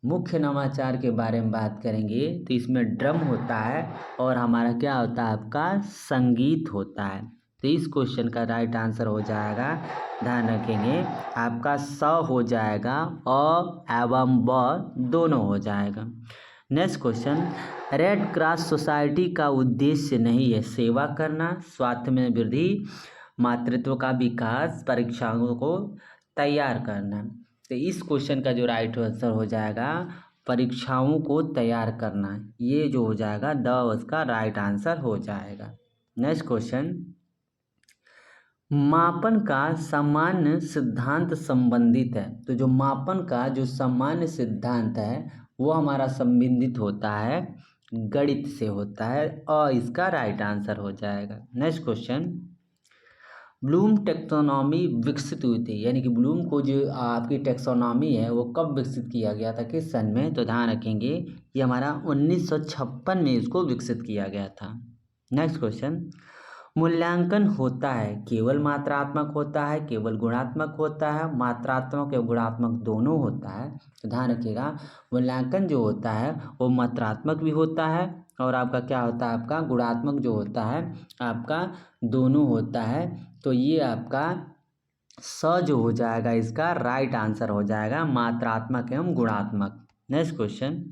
मुख्य नवाचार के बारे में बात करेंगे तो इसमें ड्रम होता है और हमारा क्या होता है आपका संगीत होता है। तो इस क्वेश्चन का राइट आंसर हो जाएगा, ध्यान रखेंगे आपका स हो जाएगा, अ एवं ब दोनों हो जाएगा। Next question, red cross society का उद्देश्य नहीं है सेवा करना, स्वास्थ्य में वृद्धि, मातृत्व का विकास, परीक्षाओं को तैयार करना। तो इस क्वेश्चन का जो राइट आंसर हो जाएगा परीक्षाओं को तैयार करना, ये जो हो जाएगा द उसका राइट आंसर हो जाएगा। नेक्स्ट क्वेश्चन, मापन का सामान्य सिद्धांत संबंधित है। तो जो मापन का जो सामान्य सिद्धांत है वो हमारा संबंधित होता है गणित से होता है, और इसका राइट आंसर हो जाएगा। नेक्स्ट क्वेश्चन, ब्लूम टेक्सोनॉमी विकसित हुई थी, यानी कि ब्लूम को जो आपकी टेक्सोनॉमी है वो कब विकसित किया गया था, किस सन में? तो ध्यान रखेंगे ये हमारा 1956 में इसको विकसित किया गया था। नेक्स्ट क्वेश्चन, मूल्यांकन होता है केवल मात्रात्मक होता है, केवल गुणात्मक होता है, मात्रात्मक एवं गुणात्मक दोनों होता है? तो ध्यान रखिएगा मूल्यांकन जो होता है वो मात्रात्मक भी होता है और आपका क्या होता है आपका गुणात्मक जो होता है आपका दोनों होता है। तो ये आपका स जो हो जाएगा इसका राइट आंसर हो जाएगा, मात्रात्मक एवं गुणात्मक। नेक्स्ट क्वेश्चन,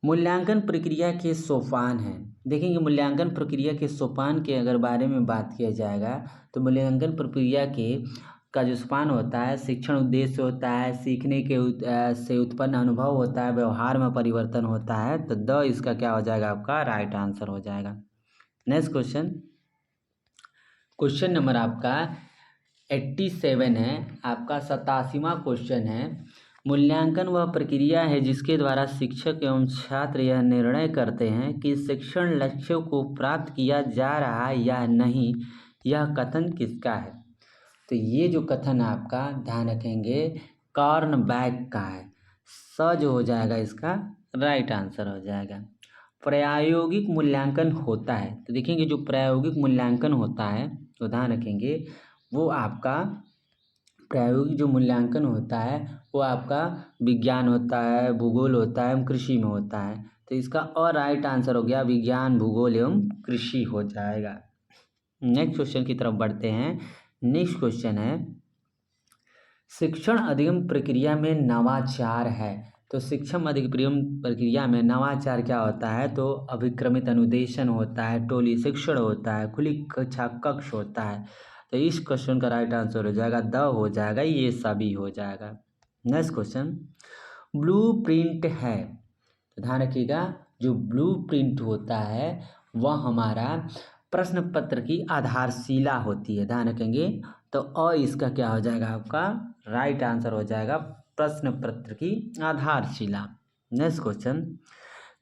मूल्यांकन प्रक्रिया के सोपान हैं। देखेंगे मूल्यांकन प्रक्रिया के सोपान के अगर बारे में बात किया जाएगा तो मूल्यांकन प्रक्रिया के का जो सोपान होता है, शिक्षण उद्देश्य होता है, सीखने के से उत्पन्न अनुभव होता है, व्यवहार में परिवर्तन होता है। तो द इसका क्या हो जाएगा आपका राइट आंसर हो जाएगा। नेक्स्ट क्वेश्चन, क्वेश्चन नंबर आपका 87 है, आपका 87वां क्वेश्चन है, मूल्यांकन वह प्रक्रिया है जिसके द्वारा शिक्षक एवं छात्र यह निर्णय करते हैं कि शिक्षण लक्ष्यों को प्राप्त किया जा रहा है या नहीं, यह कथन किसका है? तो ये जो कथन आपका ध्यान रखेंगे कॉर्नबैक का है, स जो हो जाएगा इसका राइट आंसर हो जाएगा। प्रायोगिक मूल्यांकन होता है, तो देखेंगे जो प्रायोगिक मूल्यांकन होता है तो ध्यान रखेंगे वो आपका प्रायोगिक जो मूल्यांकन होता है वो आपका विज्ञान होता है, भूगोल होता है एवं कृषि में होता है। तो इसका और राइट आंसर हो गया विज्ञान, भूगोल एवं कृषि हो जाएगा। नेक्स्ट क्वेश्चन की तरफ बढ़ते हैं। नेक्स्ट क्वेश्चन है, शिक्षण अधिगम प्रक्रिया में नवाचार है। तो शिक्षण अधिगम प्रक्रिया में नवाचार क्या होता है? तो अभिक्रमित अनुदेशन होता है, टोली शिक्षण होता है, खुली कक्षा कक्ष होता है। तो इस क्वेश्चन का राइट आंसर हो जाएगा द हो जाएगा, ये सभी हो जाएगा। नेक्स्ट क्वेश्चन, ब्लू प्रिंट है। तो ध्यान रखिएगा जो ब्लू प्रिंट होता है वह हमारा प्रश्न पत्र की आधारशिला होती है, ध्यान रखेंगे। तो इसका क्या हो जाएगा आपका राइट आंसर हो जाएगा प्रश्न पत्र की आधारशिला। नेक्स्ट क्वेश्चन,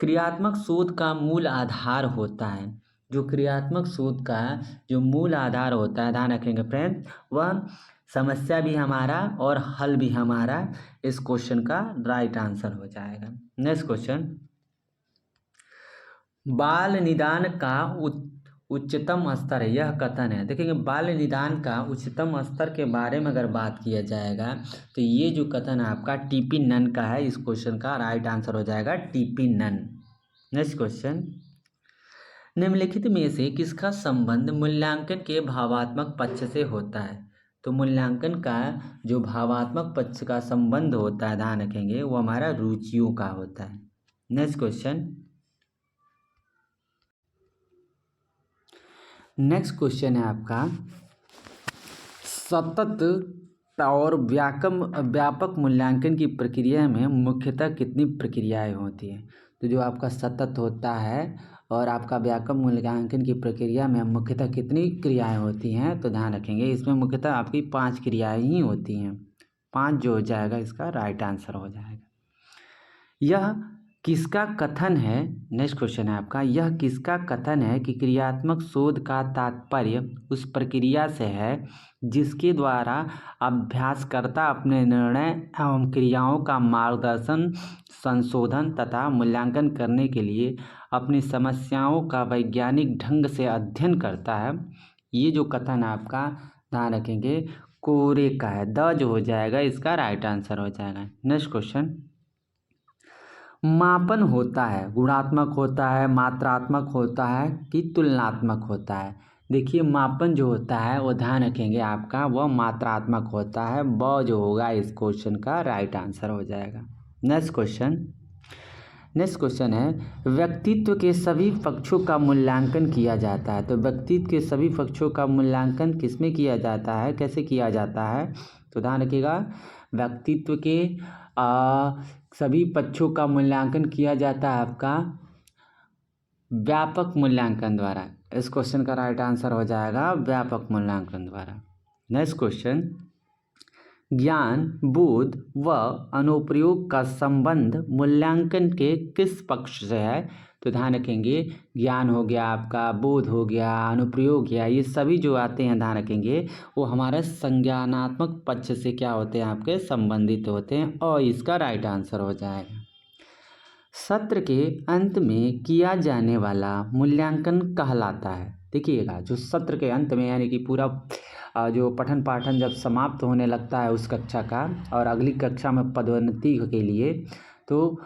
क्रियात्मक शोध का मूल आधार होता है। जो क्रियात्मक शोध का जो मूल आधार होता है, ध्यान रखेंगे फ्रेंड, वह समस्या भी हमारा और हल भी हमारा, इस क्वेश्चन का राइट आंसर हो जाएगा। नेक्स्ट क्वेश्चन, बाल निदान का उच्चतम स्तर है, यह कथन है। देखेंगे बाल निदान का उच्चतम स्तर के बारे में अगर बात किया जाएगा तो ये जो कथन है आपका टीपी नन का है, इस क्वेश्चन का राइट आंसर हो जाएगा टीपी नन। नेक्स्ट क्वेश्चन, निम्नलिखित में से किसका संबंध मूल्यांकन के भावात्मक पक्ष से होता है? तो मूल्यांकन का जो भावात्मक पक्ष का संबंध होता है, ध्यान रखेंगे, वो हमारा रुचियों का होता है। नेक्स्ट क्वेश्चन, नेक्स्ट क्वेश्चन है आपका सतत और व्यापक मूल्यांकन की प्रक्रिया में मुख्यतः कितनी प्रक्रियाएं होती हैं? तो जो आपका सतत होता है और आपका व्यापक मूल्यांकन की प्रक्रिया में मुख्यतः कितनी क्रियाएं होती हैं? तो ध्यान रखेंगे इसमें मुख्यतः आपकी 5 क्रियाएं ही होती हैं, 5 जो हो जाएगा इसका राइट आंसर हो जाएगा। यह किसका कथन है? नेक्स्ट क्वेश्चन है आपका, यह किसका कथन है कि क्रियात्मक शोध का तात्पर्य उस प्रक्रिया से है जिसके द्वारा अभ्यासकर्ता अपने निर्णय एवं क्रियाओं का मार्गदर्शन, संशोधन तथा मूल्यांकन करने के लिए अपनी समस्याओं का वैज्ञानिक ढंग से अध्ययन करता है। ये जो कथन है आपका ध्यान रखेंगे कोरे का है, द जो हो जाएगा इसका राइट आंसर हो जाएगा। नेक्स्ट क्वेश्चन, मापन होता है गुणात्मक होता है, मात्रात्मक होता है कि तुलनात्मक होता है? देखिए मापन जो होता है वो ध्यान रखेंगे आपका वह मात्रात्मक होता है, ब जो होगा इस क्वेश्चन का राइट आंसर हो जाएगा। नेक्स्ट क्वेश्चन है, व्यक्तित्व के सभी पक्षों का मूल्यांकन किया जाता है। तो व्यक्तित्व के सभी पक्षों का मूल्यांकन किसमें किया जाता है, कैसे किया जाता है? तो ध्यान रखिएगा, व्यक्तित्व के सभी पक्षों का मूल्यांकन किया जाता है आपका व्यापक मूल्यांकन द्वारा। इस क्वेश्चन का राइट आंसर हो जाएगा व्यापक मूल्यांकन द्वारा। नेक्स्ट क्वेश्चन, ज्ञान, बोध व अनुप्रयोग का संबंध मूल्यांकन के किस पक्ष से है? तो ध्यान रखेंगे ज्ञान हो गया आपका, बोध हो गया, अनुप्रयोग गया, ये सभी जो आते हैं ध्यान रखेंगे वो हमारे संज्ञानात्मक पक्ष से क्या होते हैं आपके संबंधित होते हैं, और इसका राइट आंसर हो जाएगा। सत्र के अंत में किया जाने वाला मूल्यांकन कहलाता है। देखिएगा जो सत्र के अंत में यानी कि पूरा जो पठन पाठन जब समाप्त होने लगता है उस कक्षा का और अगली कक्षा में पदोन्नति के लिए, तो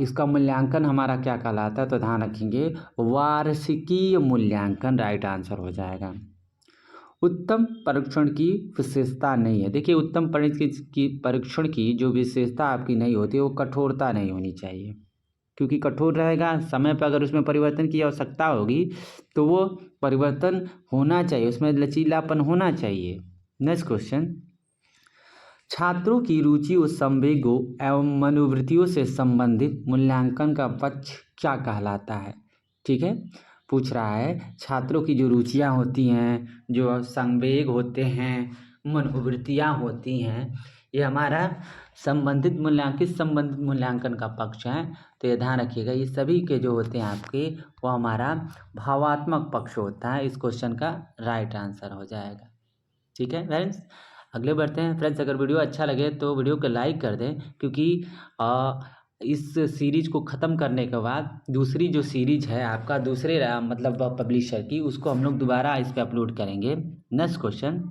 इसका मूल्यांकन हमारा क्या कहलाता है? तो ध्यान रखेंगे वार्षिकीय मूल्यांकन राइट आंसर हो जाएगा। उत्तम परीक्षण की विशेषता नहीं है। देखिए उत्तम परीक्षण की जो विशेषता आपकी नहीं होती वो कठोरता नहीं होनी चाहिए, क्योंकि कठोर रहेगा समय पर अगर उसमें परिवर्तन की आवश्यकता होगी तो वो परिवर्तन होना चाहिए, उसमें लचीलापन होना चाहिए। नेक्स्ट क्वेश्चन, छात्रों की रुचि व संवेगों एवं मनोवृत्तियों से संबंधित मूल्यांकन का पक्ष क्या कहलाता है? ठीक है, पूछ रहा है छात्रों की जो रुचियां होती हैं, जो संवेग होते हैं, मनोवृत्तियां होती हैं, ये हमारा संबंधित मूल्यांकन का पक्ष है। तो ये ध्यान रखिएगा ये सभी के जो होते हैं आपके वो हमारा भावात्मक पक्ष होता है। इस क्वेश्चन का राइट आंसर हो जाएगा। ठीक है फ्रेंड्स, अगले बढ़ते हैं। फ्रेंड्स अगर वीडियो अच्छा लगे तो वीडियो को लाइक कर दें, क्योंकि इस सीरीज को ख़त्म करने के बाद दूसरी जो सीरीज है आपका दूसरे मतलब पब्लिशर की, उसको हम लोग दोबारा इस पर अपलोड करेंगे। नेक्स्ट क्वेश्चन,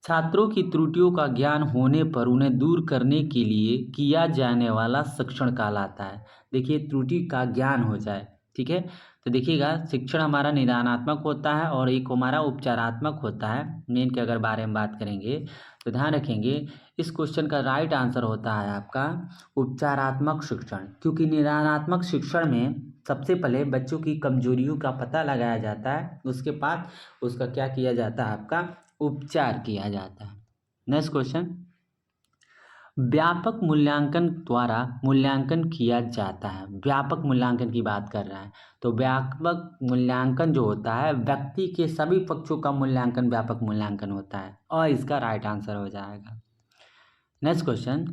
छात्रों की त्रुटियों का ज्ञान होने पर उन्हें दूर करने के लिए किया जाने वाला शिक्षण कहलाता है। देखिए त्रुटि का ज्ञान हो जाए, ठीक है, तो देखिएगा शिक्षण हमारा निदानात्मक होता है और एक हमारा उपचारात्मक होता है। मेन के अगर बारे में बात करेंगे तो ध्यान रखेंगे इस क्वेश्चन का राइट आंसर होता है आपका उपचारात्मक शिक्षण, क्योंकि निदानात्मक शिक्षण में सबसे पहले बच्चों की कमजोरियों का पता लगाया जाता है, उसके बाद उसका क्या किया जाता है आपका उपचार किया जाता है। नेक्स्ट क्वेश्चन, व्यापक मूल्यांकन द्वारा मूल्यांकन किया जाता है। व्यापक मूल्यांकन की बात कर रहा है, तो व्यापक मूल्यांकन जो होता है व्यक्ति के सभी पक्षों का मूल्यांकन व्यापक मूल्यांकन होता है, और इसका राइट आंसर हो जाएगा। नेक्स्ट क्वेश्चन,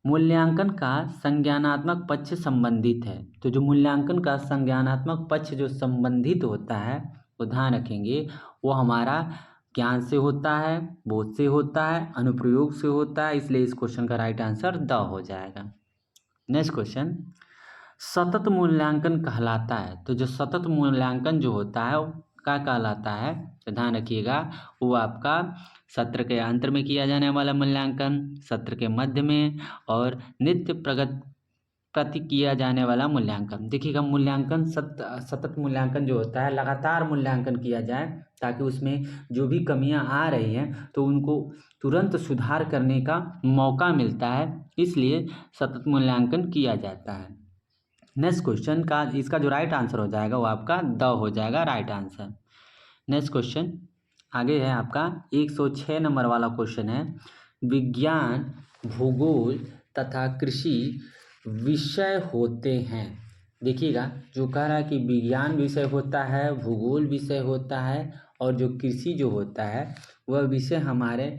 मूल्यांकन का संज्ञानात्मक पक्ष संबंधित है। तो जो मूल्यांकन का संज्ञानात्मक पक्ष जो संबंधित होता है वो ध्यान रखेंगे वो हमारा ज्ञान से होता है, बोध से होता है, अनुप्रयोग से होता है, इसलिए इस क्वेश्चन का राइट आंसर द हो जाएगा। नेक्स्ट क्वेश्चन, सतत मूल्यांकन कहलाता है। तो जो सतत मूल्यांकन जो होता है वो क्या कहलाता है? तो ध्यान रखिएगा वो आपका सत्र के अंत में किया जाने वाला मूल्यांकन, सत्र के मध्य में और नित्य प्रति किया जाने वाला मूल्यांकन। देखिएगा मूल्यांकन सतत मूल्यांकन जो होता है लगातार मूल्यांकन किया जाए ताकि उसमें जो भी कमियां आ रही हैं तो उनको तुरंत सुधार करने का मौका मिलता है, इसलिए सतत मूल्यांकन किया जाता है। नेक्स्ट क्वेश्चन का इसका जो राइट आंसर हो जाएगा वो आपका द हो जाएगा राइट आंसर। नेक्स्ट क्वेश्चन आगे है आपका 106 नंबर वाला क्वेश्चन है, विज्ञान, भूगोल तथा कृषि विषय होते हैं। देखिएगा जो कह रहा है कि विज्ञान विषय होता है, भूगोल विषय होता है और जो कृषि जो होता है वह विषय हमारे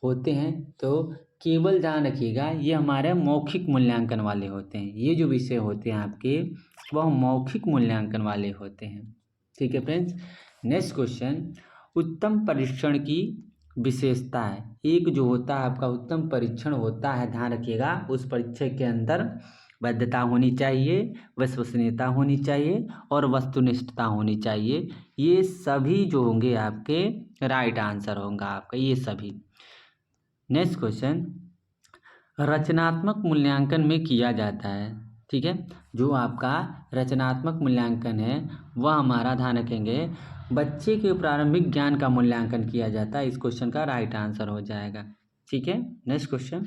होते हैं। तो केवल ध्यान रखिएगा ये हमारे मौखिक मूल्यांकन वाले होते हैं, ये जो विषय होते हैं आपके वह मौखिक मूल्यांकन वाले होते हैं। ठीक है फ्रेंड्स, नेक्स्ट क्वेश्चन, उत्तम परीक्षण की विशेषता है। एक जो होता है आपका उत्तम परीक्षण होता है, ध्यान रखिएगा उस परीक्षण के अंदर वैधता होनी चाहिए, विश्वसनीयता होनी चाहिए और वस्तुनिष्ठता होनी चाहिए। ये सभी जो होंगे आपके राइट आंसर होगा आपका, ये सभी। नेक्स्ट क्वेश्चन, रचनात्मक मूल्यांकन में किया जाता है, ठीक है। जो आपका रचनात्मक मूल्यांकन है वह हमारा, ध्यान रखेंगे, बच्चे के प्रारंभिक ज्ञान का मूल्यांकन किया जाता है। इस क्वेश्चन का राइट आंसर हो जाएगा, ठीक है। नेक्स्ट क्वेश्चन,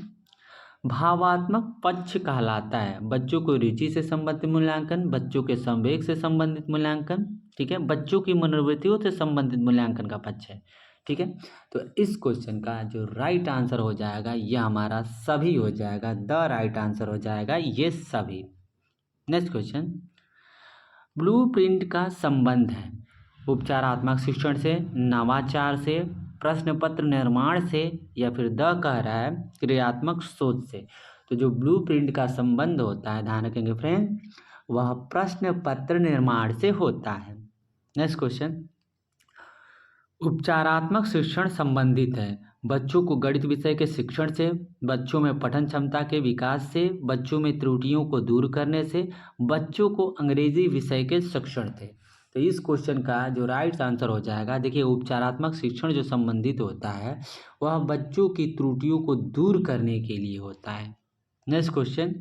भावात्मक पक्ष कहलाता है बच्चों को रुचि से संबंधित मूल्यांकन, बच्चों के संवेग से संबंधित मूल्यांकन, ठीक है, बच्चों की मनोवृत्तियों से संबंधित मूल्यांकन का पक्ष है, ठीक है। तो इस क्वेश्चन का जो राइट आंसर हो जाएगा यह हमारा सभी हो जाएगा, द राइट आंसर हो जाएगा ये सभी। नेक्स्ट क्वेश्चन, ब्लूप्रिंट का संबंध है उपचारात्मक शिक्षण से, नवाचार से, प्रश्न पत्र निर्माण से, या फिर द कह रहा है क्रियात्मक सोच से। तो जो ब्लूप्रिंट का संबंध होता है, ध्यान रखेंगे फ्रेंड, वह प्रश्न पत्र निर्माण से होता है। नेक्स्ट क्वेश्चन, उपचारात्मक शिक्षण संबंधित है बच्चों को गणित विषय के शिक्षण से, बच्चों में पठन क्षमता के विकास से, बच्चों में त्रुटियों को दूर करने से, बच्चों को अंग्रेजी विषय के शिक्षण से। तो इस क्वेश्चन का जो राइट आंसर हो जाएगा, देखिए, उपचारात्मक शिक्षण जो संबंधित होता है वह बच्चों की त्रुटियों को दूर करने के लिए होता है। नेक्स्ट क्वेश्चन,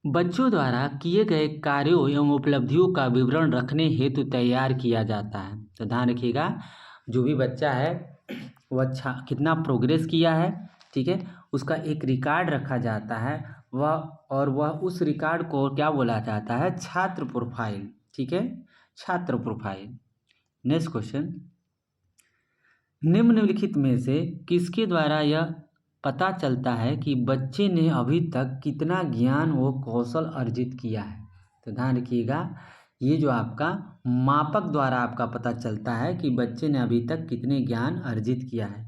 बच्चों द्वारा किए गए कार्यों एवं उपलब्धियों का विवरण रखने हेतु तैयार किया जाता है। तो ध्यान रखिएगा, जो भी बच्चा है वह अच्छा कितना प्रोग्रेस किया है, ठीक है, उसका एक रिकॉर्ड रखा जाता है, वह उस रिकॉर्ड को क्या बोला जाता है, छात्र प्रोफाइल, ठीक है, छात्र प्रोफाइल। नेक्स्ट क्वेश्चन, निम्नलिखित में से किसके द्वारा यह पता चलता है कि बच्चे ने अभी तक कितना ज्ञान व कौशल अर्जित किया है। तो ध्यान रखिएगा, ये जो आपका मापक द्वारा आपका पता चलता है कि बच्चे ने अभी तक कितने ज्ञान अर्जित किया है।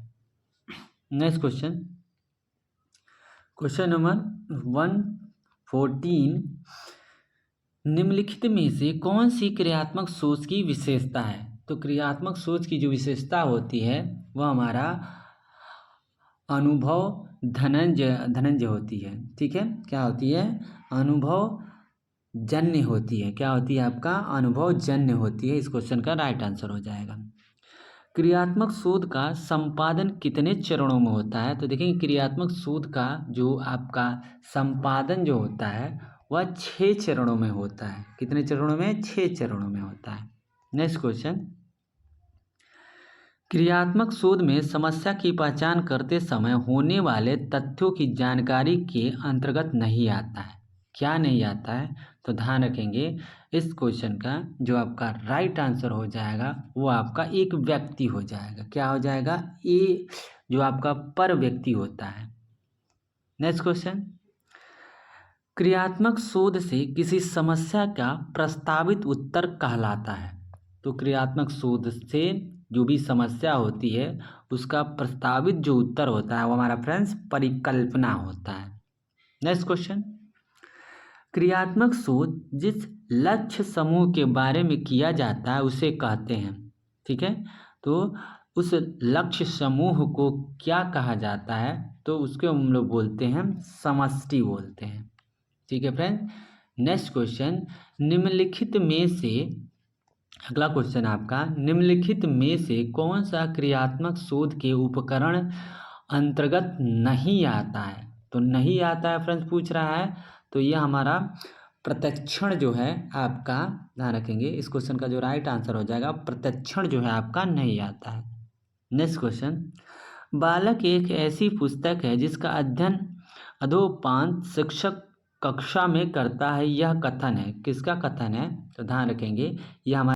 नेक्स्ट क्वेश्चन, क्वेश्चन नंबर 114, निम्नलिखित में से कौन सी क्रियात्मक सोच की विशेषता है। तो क्रियात्मक सोच की जो विशेषता होती है वह हमारा अनुभव धनंजय होती है, ठीक है, क्या होती है, अनुभव जन्य होती है, क्या होती है आपका, अनुभव जन्य होती है। इस क्वेश्चन का राइट आंसर हो जाएगा। क्रियात्मक शोध का संपादन कितने चरणों में होता है। तो देखेंगे, क्रियात्मक शोध का जो आपका संपादन जो होता है वह 6 चरणों में होता है। कितने चरणों में, 6 चरणों में होता है। नेक्स्ट क्वेश्चन, क्रियात्मक शोध में समस्या की पहचान करते समय होने वाले तथ्यों की जानकारी के अंतर्गत नहीं आता है। क्या नहीं आता है, तो ध्यान रखेंगे, इस क्वेश्चन का जो आपका राइट आंसर हो जाएगा वो आपका एक व्यक्ति हो जाएगा। क्या हो जाएगा, ये जो आपका पर व्यक्ति होता है। नेक्स्ट क्वेश्चन, क्रियात्मक शोध से किसी समस्या का प्रस्तावित उत्तर कहलाता है। तो क्रियात्मक शोध से जो भी समस्या होती है उसका प्रस्तावित जो उत्तर होता है वो हमारा फ्रेंड्स परिकल्पना होता है। नेक्स्ट क्वेश्चन, क्रियात्मक शोध जिस लक्ष्य समूह के बारे में किया जाता है उसे कहते हैं, ठीक है। तो उस लक्ष्य समूह को क्या कहा जाता है, तो उसको हम लोग बोलते हैं समष्टि बोलते हैं, ठीक है फ्रेंड। नेक्स्ट क्वेश्चन, निम्नलिखित में से, अगला क्वेश्चन आपका, निम्नलिखित में से कौन सा क्रियात्मक शोध के उपकरण अंतर्गत नहीं आता है। तो नहीं आता है फ्रेंड्स पूछ रहा है, तो यह हमारा प्रत्यक्षण जो है आपका, ध्यान रखेंगे, इस क्वेश्चन का जो राइट आंसर हो जाएगा प्रत्यक्षण जो है आपका नहीं आता है। नेक्स्ट क्वेश्चन, बालक एक ऐसी पुस्तक है जिसका अध्ययन अधोपांत शिक्षक कक्षा में करता है, यह कथन है, किसका कथन है। तो ध्यान रखेंगे, यह हमारा